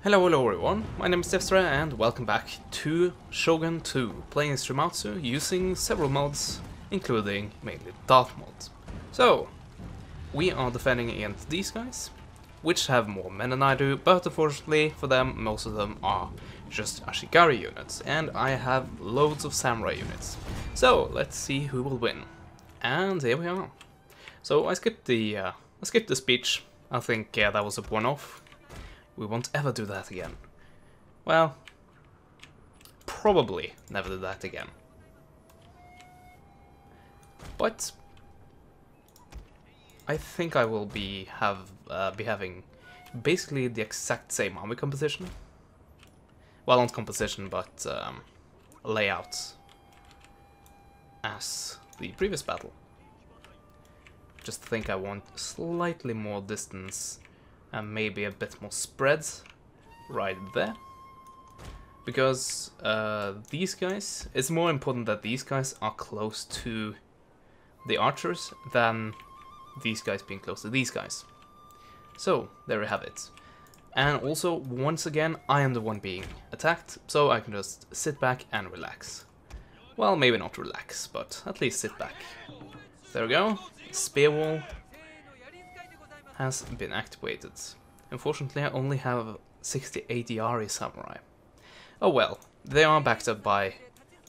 Hello everyone, my name is Defstra and welcome back to Shogun 2, playing Shimazu using several mods, including mainly Dark mod. So, we are defending against these guys, which have more men than I do, but unfortunately for them, most of them are just Ashigari units, and I have loads of samurai units. So, let's see who will win. And here we are. So, I skipped the speech. I think that was a one-off. We won't ever do that again. Well, probably never do that again. But I think I will be having basically the exact same army composition. Well, not composition, but layout as the previous battle. Just think I want slightly more distance and maybe a bit more spread right there. Because these guys, it's more important that these guys are close to the archers than these guys being close to these guys. So, there we have it. And also, once again, I am the one being attacked, so I can just sit back and relax. Well, maybe not relax, but at least sit back. There we go, spear wall has been activated. Unfortunately, I only have 68 Yari samurai. Oh well, they are backed up by,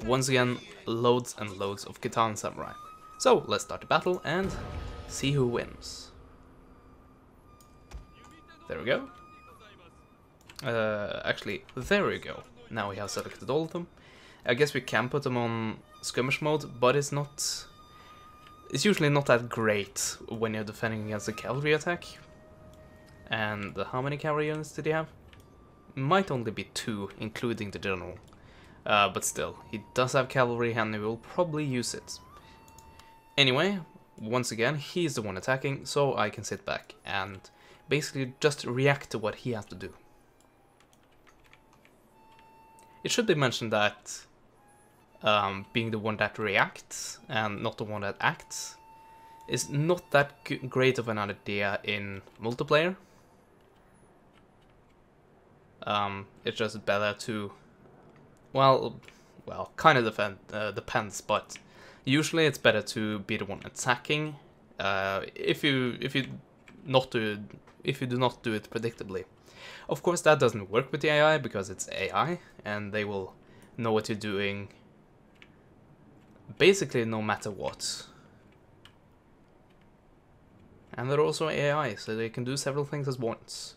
once again, loads and loads of katana samurai. So, let's start the battle and see who wins. There we go. Actually, there we go. Now we have selected all of them. I guess we can put them on skirmish mode, but it's not... It's usually not that great when you're defending against a cavalry attack. And how many cavalry units did he have? Might only be 2, including the general. But still, he does have cavalry and he will probably use it. Anyway, once again, he's the one attacking, so I can sit back and basically just react to what he has to do. It should be mentioned that being the one that reacts and not the one that acts is not that great of an idea in multiplayer. It's just better to, well, kind of depends, but usually it's better to be the one attacking if you do not do it predictably. Of course, that doesn't work with the AI because it's AI, and they will know what you're doing basically no matter what. And they're also AI, so they can do several things at once.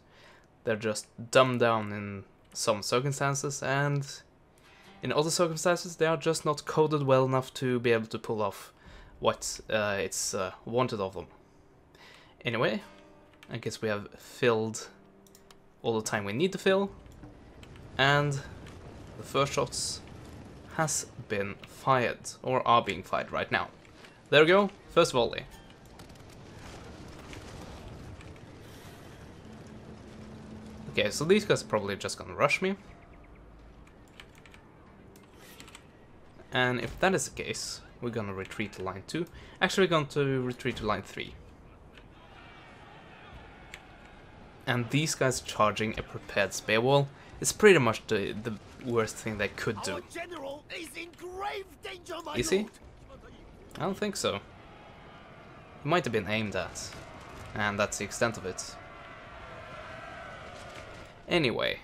They're just dumbed down in some circumstances, and in other circumstances they are just not coded well enough to be able to pull off what it's wanted of them. Anyway, I guess we have filled all the time we need to fill, and the first shots has been fired, or are being fired right now. There we go, first volley. Okay, so these guys are probably just gonna rush me. And if that is the case, we're gonna retreat to line 2. Actually, we're going to retreat to line 3. And these guys charging a prepared spear wall is pretty much the worst thing they could do. Is he? I don't think so. He might have been aimed at, and that's the extent of it. Anyway,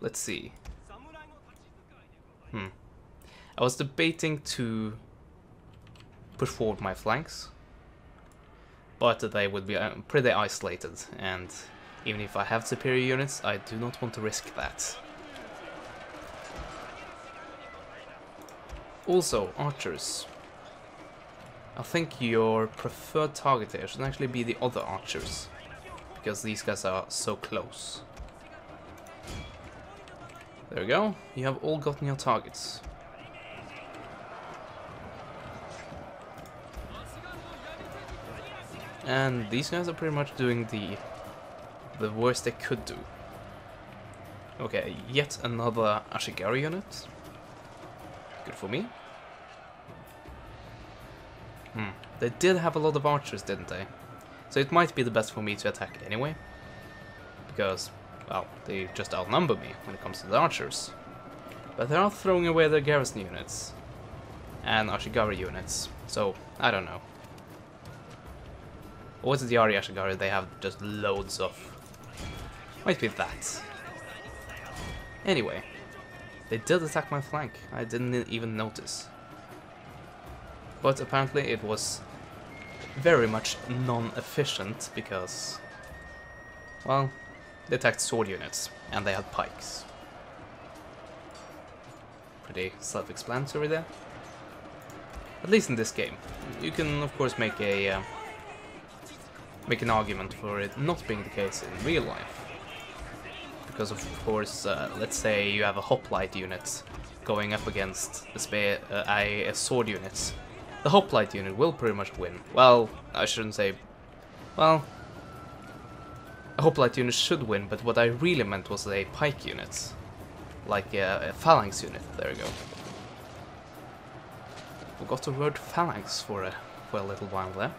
let's see. I was debating to push forward my flanks, but they would be pretty isolated, and even if I have superior units, I do not want to risk that. Also, archers. I think your preferred target here should actually be the other archers, because these guys are so close. There we go, you have all gotten your targets. And these guys are pretty much doing the worst they could do. Okay, yet another Ashigari unit. Good for me. They did have a lot of archers, didn't they? So it might be the best for me to attack anyway. Because well, they just outnumber me when it comes to the archers. But they're not throwing away their garrison units and Ashigari units, so I don't know. Or was it the Ari Ashigari they have just loads of? Might be that. Anyway, they did attack my flank. I didn't even notice. But apparently it was very much non-efficient because, well, they attacked sword units and they had pikes. Pretty self-explanatory there. At least in this game. You can of course make an argument for it not being the case in real life. Because of course, let's say you have a hoplite unit going up against a sword unit. The hoplite unit will pretty much win. Well, I shouldn't say... Well, a hoplite unit should win, but what I really meant was a pike unit. Like a phalanx unit. There we go. Forgot the word phalanx for a little while there.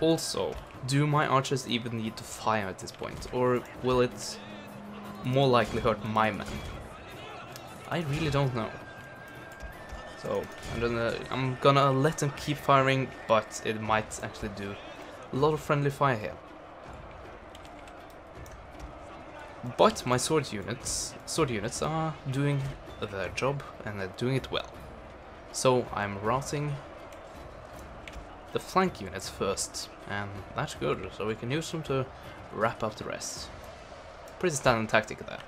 Also, do my archers even need to fire at this point? Or will it more likely hurt my men? I really don't know. So, I'm gonna let them keep firing, but it might actually do a lot of friendly fire here. But my sword units are doing their job, and they're doing it well. So I'm routing the flank units first, and that's good, so we can use them to wrap up the rest. Pretty standard tactic there.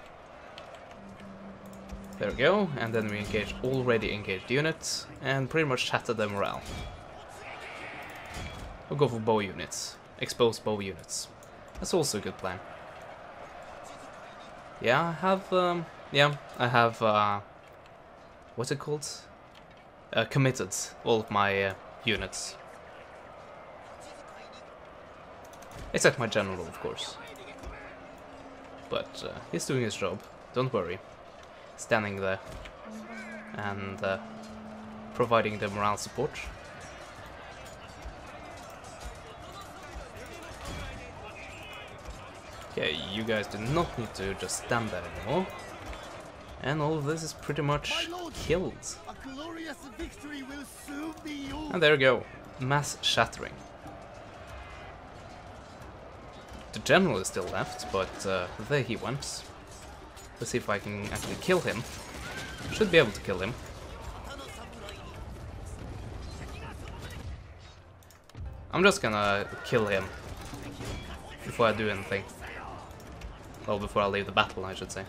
There we go, and then we engage already engaged units, and pretty much shatter their morale. We'll go for bow units, exposed bow units. That's also a good plan. Yeah, I have, what's it called? Committed all of my units. Except my general, of course. But he's doing his job, don't worry. Standing there and providing the morale support. Okay, you guys do not need to just stand there anymore. And all of this is pretty much killed. And there we go, mass shattering. The general is still left, but there he went. Let's see if I can actually kill him. Should be able to kill him. I'm just gonna kill him before I do anything. Well, before I leave the battle, I should say.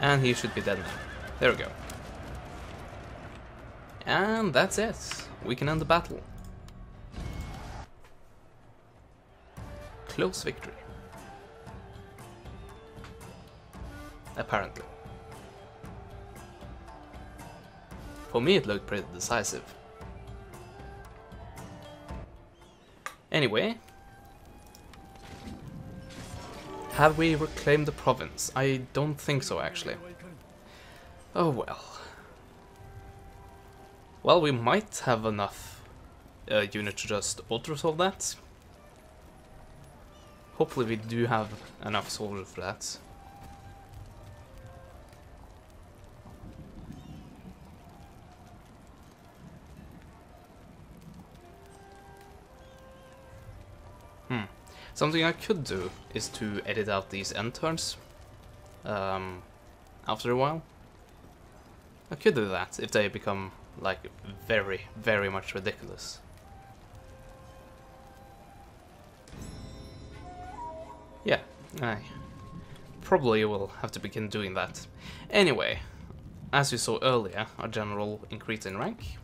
And he should be dead now. There we go. And that's it. We can end the battle. Close victory. Apparently. For me it looked pretty decisive. Anyway. Have we reclaimed the province? I don't think so, actually. Oh well. Well, we might have enough unit to just auto-resolve that. Hopefully we do have enough soldiers for that. Something I could do is to edit out these end turns after a while. I could do that if they become like very, very much ridiculous. Yeah, I probably will have to begin doing that. Anyway, as you saw earlier, our general increased in rank.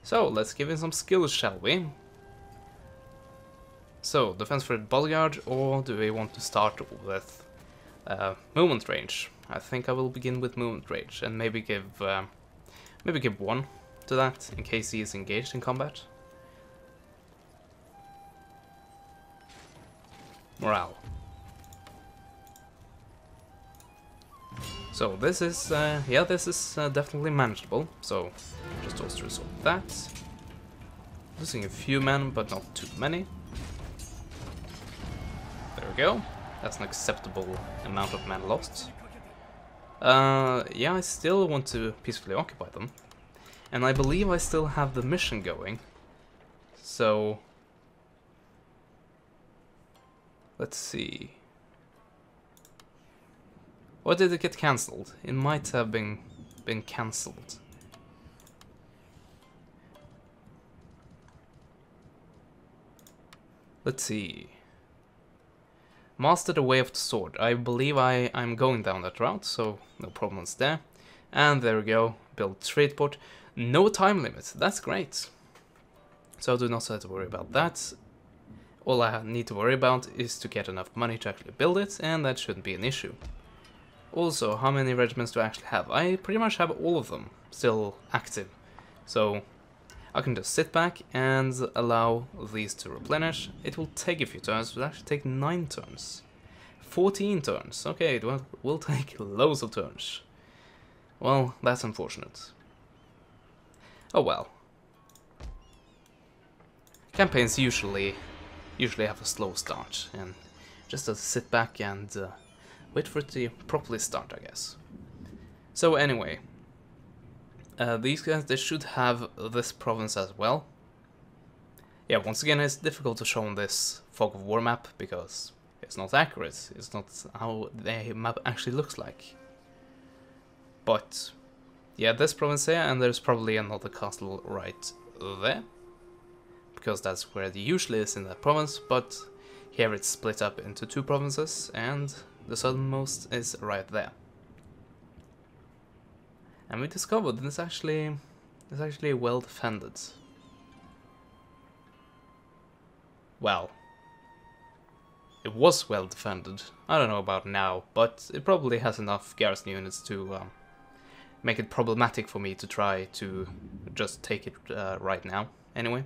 So let's give him some skills, shall we? So, defense for bodyguard, or do we want to start with movement range? I think I will begin with movement range, and maybe give 1 to that in case he is engaged in combat. So So this is, yeah, this is definitely manageable. So just also resolve that. Losing a few men, but not too many. There we go. That's an acceptable amount of men lost. Yeah, I still want to peacefully occupy them. And I believe I still have the mission going. So let's see. Or did it get cancelled? It might have been cancelled. Let's see. Master the way of the sword. I believe I'm going down that route, so no problems there. And there we go. Build trade port. No time limit. That's great. So I do not have to worry about that. All I need to worry about is to get enough money to actually build it, and that shouldn't be an issue. Also, how many regiments do I actually have? I pretty much have all of them still active. So I can just sit back and allow these to replenish. It will take a few turns. It will actually take 9 turns. 14 turns. Okay, it will take loads of turns. Well, that's unfortunate. Oh well. Campaigns usually have a slow start, and just to sit back and wait for it to properly start, I guess. So anyway, these guys, they should have this province as well. Yeah, once again, it's difficult to show on this Fog of War map because it's not accurate. It's not how the map actually looks like. But yeah, this province here, and there's probably another castle right there, because that's where it usually is in that province, but here it's split up into 2 provinces, and the southernmost is right there. And we discovered it's actually well defended. Well, it was well defended. I don't know about now, but it probably has enough garrison units to make it problematic for me to try to just take it right now. Anyway.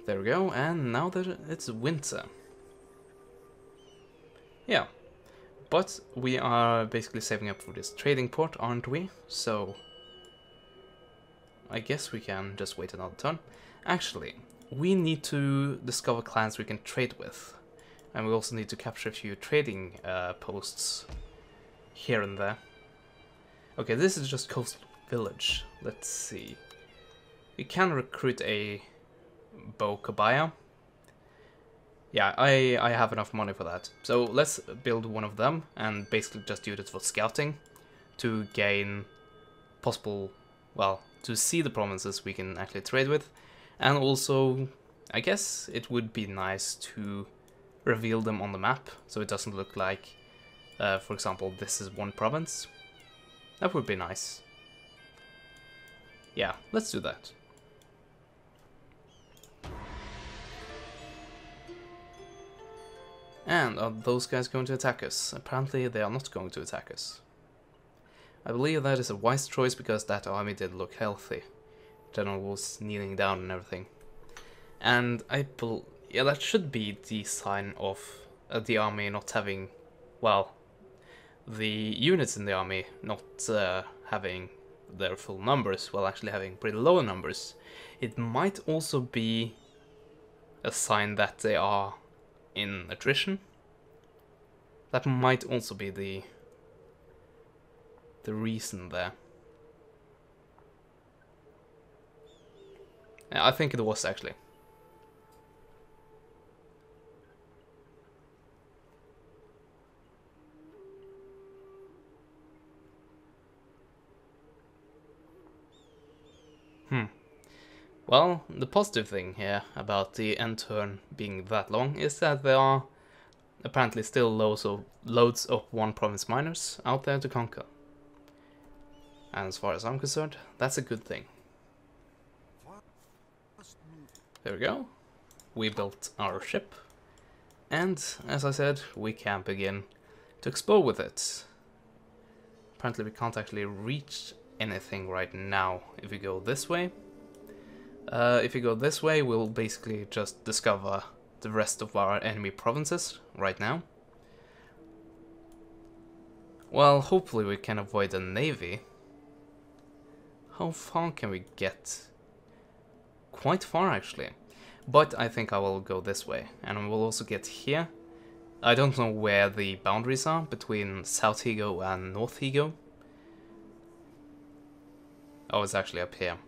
There we go, and now that it's winter. Yeah, but we are basically saving up for this trading port, aren't we? So I guess we can just wait another turn. Actually, we need to discover clans we can trade with. And we also need to capture a few trading posts here and there. Okay, this is just coastal village. Let's see. We can recruit a Bokabaya. Yeah, I have enough money for that. So let's build one of them and basically just use it for scouting to gain possible, well, to see the provinces we can actually trade with. And also, I guess it would be nice to reveal them on the map so it doesn't look like, for example, this is one province. That would be nice. Yeah, let's do that. And are those guys going to attack us? Apparently they are not going to attack us. I believe that is a wise choice because that army did look healthy. General was kneeling down and everything. And yeah, that should be the sign of the army not having, well, the units in the army not having their full numbers, while actually having pretty low numbers. It might also be a sign that they are in attrition. That might also be the reason there. Yeah, I think it was actually. Well, the positive thing here about the end turn being that long is that there are apparently still loads of one province miners out there to conquer. And as far as I'm concerned, that's a good thing. There we go. We built our ship. And, as I said, we can begin to explore with it. Apparently we can't actually reach anything right now if we go this way. If we go this way, we'll basically just discover the rest of our enemy provinces right now. Well, hopefully we can avoid a navy. How far can we get? Quite far, actually. But I think I will go this way. And we'll also get here. I don't know where the boundaries are between South Higo and North Higo. Oh, it's actually up here.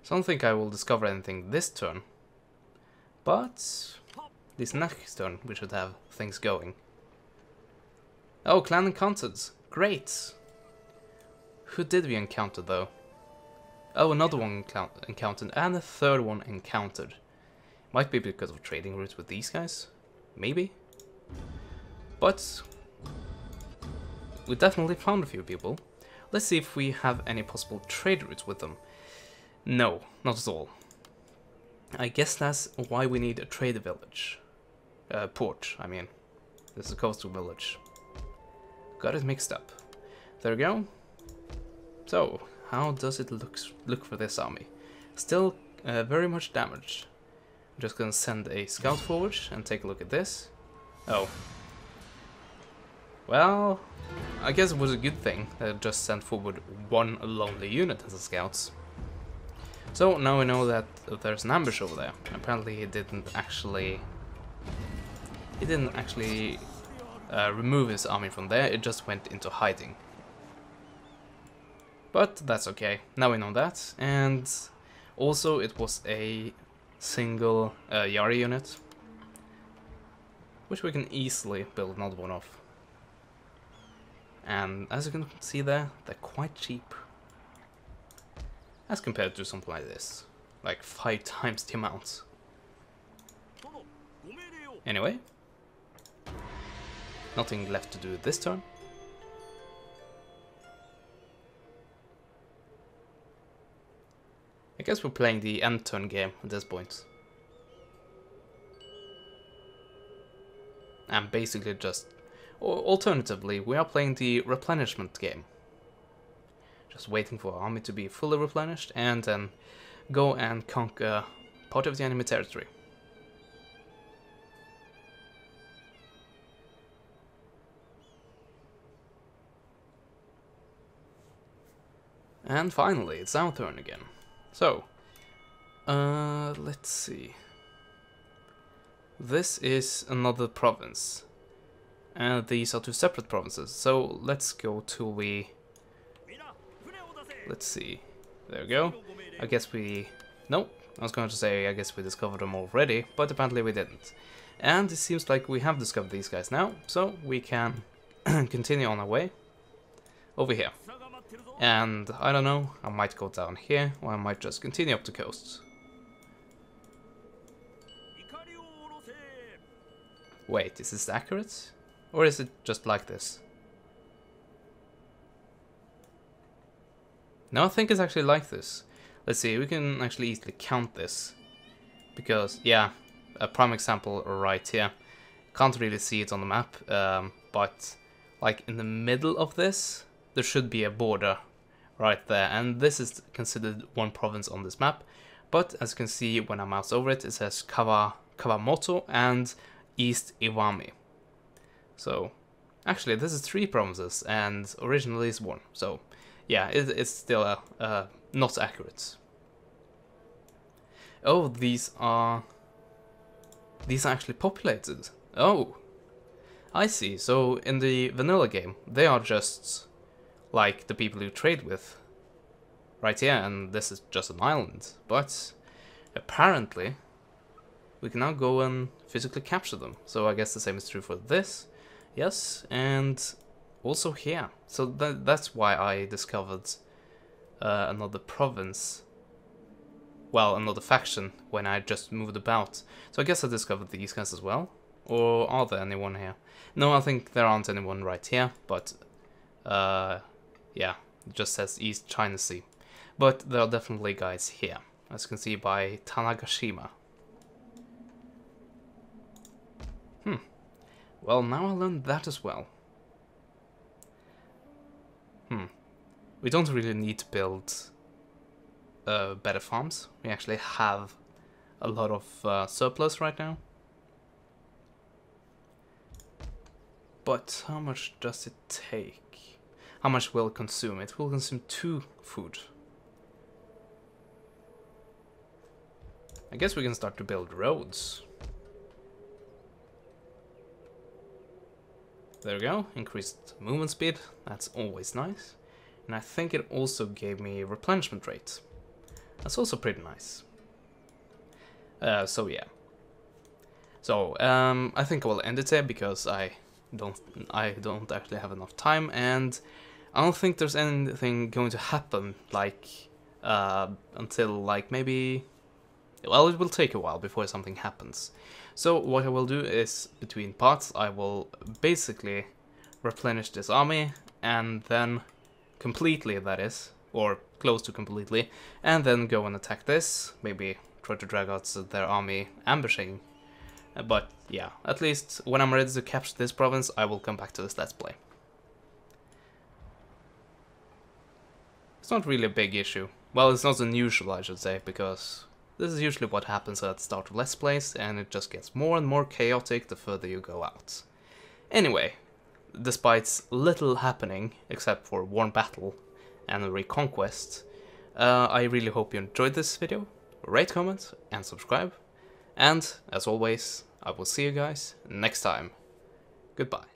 So I don't think I will discover anything this turn. But this next turn we should have things going. Oh, clan encounters. Great. Who did we encounter though? Oh, another one encountered and a third one encountered. Might be because of trading routes with these guys. Maybe. But we definitely found a few people. Let's see if we have any possible trade routes with them. No, not at all. I guess that's why we need a trade village. Port, I mean. This is a coastal village. Got it mixed up. There we go. So, how does it look for this army? Still very much damaged. I'm just gonna send a scout forward and take a look at this. Oh. Well, I guess it was a good thing that it just sent forward one lonely unit as a scouts. So now we know that there's an ambush over there. Apparently he didn't actually remove his army from there, it just went into hiding. But that's okay, now we know that. And also it was a single Yari unit, which we can easily build another one of. And as you can see there, they're quite cheap. As compared to something like this. Like 5 times the amount. Anyway. Nothing left to do this turn. I guess we're playing the end turn game at this point. And basically just... Alternatively, we are playing the replenishment game. Just waiting for our army to be fully replenished and then go and conquer part of the enemy territory. And finally, it's our turn again. So, let's see. This is another province. And these are 2 separate provinces. So, let's go till we... Let's see. There we go. I guess we... Nope. I was going to say I guess we discovered them already, but apparently we didn't. And it seems like we have discovered these guys now, so we can continue on our way over here. And I don't know, I might go down here, or I might just continue up the coast. Wait, is this accurate? Or is it just like this? No, I think it's actually like this. Let's see, we can actually easily count this. Because, yeah, a prime example right here. Can't really see it on the map, but like in the middle of this, there should be a border right there. And this is considered one province on this map. But as you can see, when I mouse over it, it says Kawamoto and East Iwami. So, actually, this is 3 provinces, and originally it's 1. So, yeah, it's still not accurate. Oh, these are actually populated. Oh, I see. So in the vanilla game, they are just like the people you trade with, right here, and this is just an island. But apparently, we can now go and physically capture them. So I guess the same is true for this. Yes, and also here. So that's why I discovered another province. Well, another faction when I just moved about. So I guess I discovered these guys as well. Or are there anyone here? No, I think there aren't anyone right here. But, yeah, it just says East China Sea. But there are definitely guys here. As you can see by Tanagashima. Well, now I learned that as well. We don't really need to build better farms. We actually have a lot of surplus right now. But how much does it take? How much will it consume? It will consume 2 food. I guess we can start to build roads. There we go, increased movement speed, that's always nice. And I think it also gave me replenishment rate. That's also pretty nice. So yeah. So I think I will end it here because I don't actually have enough time, and I don't think there's anything going to happen like until like maybe, well, it will take a while before something happens. So what I will do is, between parts, I will basically replenish this army, and then completely, that is, or close to completely, and then go and attack this, maybe try to drag out their army ambushing. But yeah, at least when I'm ready to capture this province, I will come back to this Let's Play. It's not really a big issue. Well, it's not unusual, I should say, because this is usually what happens at the start of Let's Plays, and it just gets more and more chaotic the further you go out. Anyway, despite little happening, except for one battle and a reconquest, I really hope you enjoyed this video. Rate, comment, and subscribe. And, as always, I will see you guys next time. Goodbye.